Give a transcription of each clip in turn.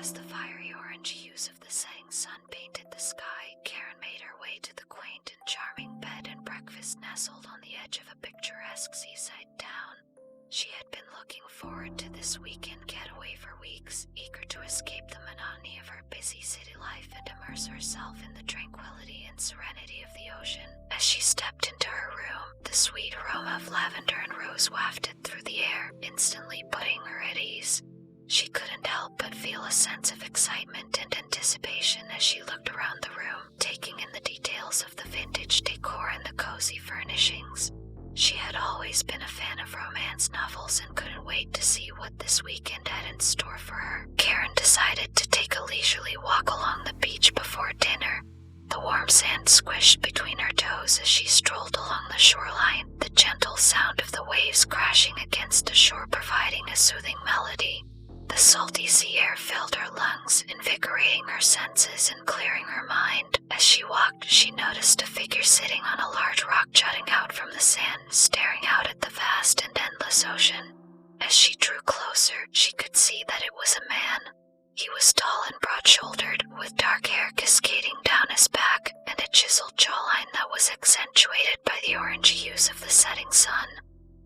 As the fiery orange hues of the setting sun painted the sky, Karen made her way to the quaint and charming bed and breakfast nestled on the edge of a picturesque seaside town. She had been looking forward to this weekend getaway for weeks, eager to escape the monotony of her busy city life and immerse herself in the tranquility and serenity of the ocean. As she stepped into her room, the sweet aroma of lavender and rose wafted through the air, instantly putting her at ease. She couldn't help but feel a sense of excitement and anticipation as she looked around the room, taking in the details of the vintage decor and the cozy furnishings. She had always been a fan of romance novels and couldn't wait to see what this weekend had in store for her. Karen decided to take a leisurely walk along the beach before dinner. The warm sand squished between her toes as she strolled along the shoreline, the gentle sound of the waves crashing against the shore providing a soothing melody. The salty sea air filled her lungs, invigorating her senses and clearing her mind. As she walked, she noticed a figure sitting on a large rock jutting out from the sand, staring out at the vast and endless ocean. As she drew closer, she could see that it was a man. He was tall and broad-shouldered, with dark hair cascading down his back and a chiseled jawline that was accentuated by the orange hues of the setting sun.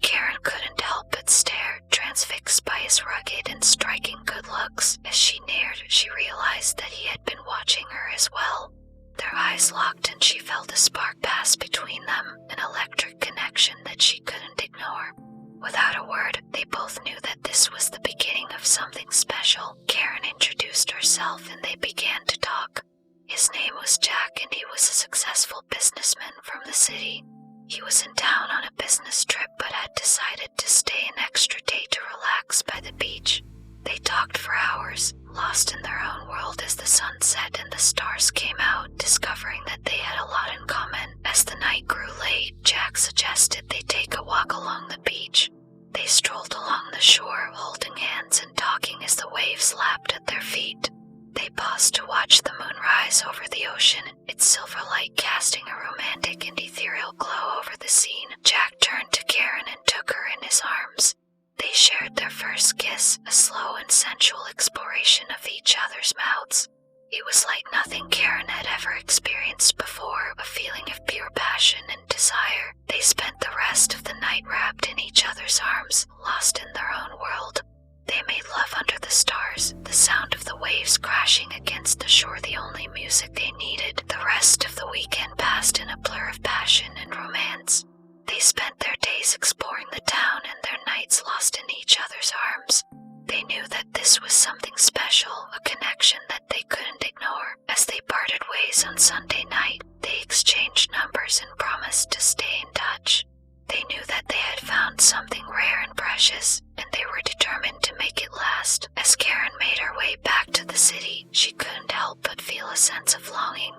Karen couldn't help but stare, transfixed by his rugged and striking good looks. As she neared, she realized that he had been watching her as well. Their eyes locked and she felt a spark pass between them, an electric connection that she couldn't ignore. Without a word, they both knew that this was the beginning of something special. Karen introduced herself and they began to talk. His name was Jack and he was a successful businessman from the city. He was in town on a business trip but had decided to stay an extra day to relax by the beach. They talked for hours, lost in their own world as the sun set and the stars came out, discovering that they had a lot in common. As the night grew late, Jack suggested they take a walk along the beach. They strolled along the shore, holding hands and talking as the waves lapped at their feet. They paused to watch the moon rise over the ocean, its silver light casting a romantic and ethereal glow over the scene. Jack turned to Karen and took her in his arms. They shared their first kiss, a slow and sensual exploration of each other's mouths. It was like nothing Karen had ever experienced before, a feeling of pure passion and desire. They spent the rest of the night wrapped in each other's arms, lost in their own world. They made love under the stars, the sound of the waves crashing against the shore the only music they needed. The rest of the weekend passed in a blur of passion and romance. They spent their days exploring the town and their nights lost in each other's arms. They knew that this was something special, a connection that they couldn't ignore. As they parted ways on Sunday night, they exchanged numbers and promised to stay in touch. They knew that they had found something rare and precious, and they were determined to make it last. As Karen made her way back to the city, she couldn't help but feel a sense of longing.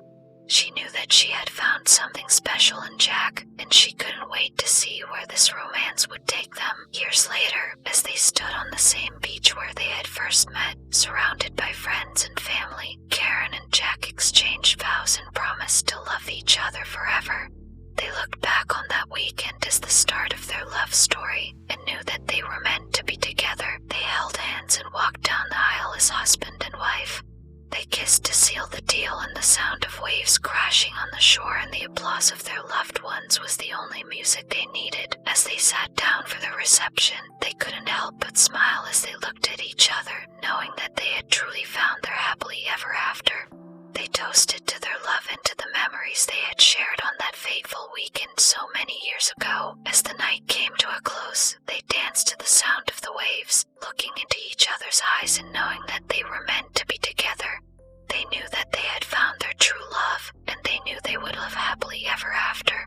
She knew that she had found something special in Jack, and she couldn't wait to see where this romance would take them. Years later, as they stood on the same beach where they had first met, surrounded by friends and family, Karen and Jack exchanged vows and promised to love each other forever. They looked back on that weekend as the start of their love story and knew that they were meant to be together. They held hands and walked down the aisle as husband and wife. They kissed to seal the deal, and the sound of waves crashing on the shore and the applause of their loved ones was the only music they needed. As they sat down for the reception, they couldn't help but smile as they looked at each other, knowing that they had truly found their happily ever after. They toasted to their love and to the memories they had shared on that fateful weekend so many years ago. As the night came to a close, they danced to the sound of the waves, looking into each other's eyes and knowing that they were meant to be together. They knew that they had found their true love, and they knew they would live happily ever after.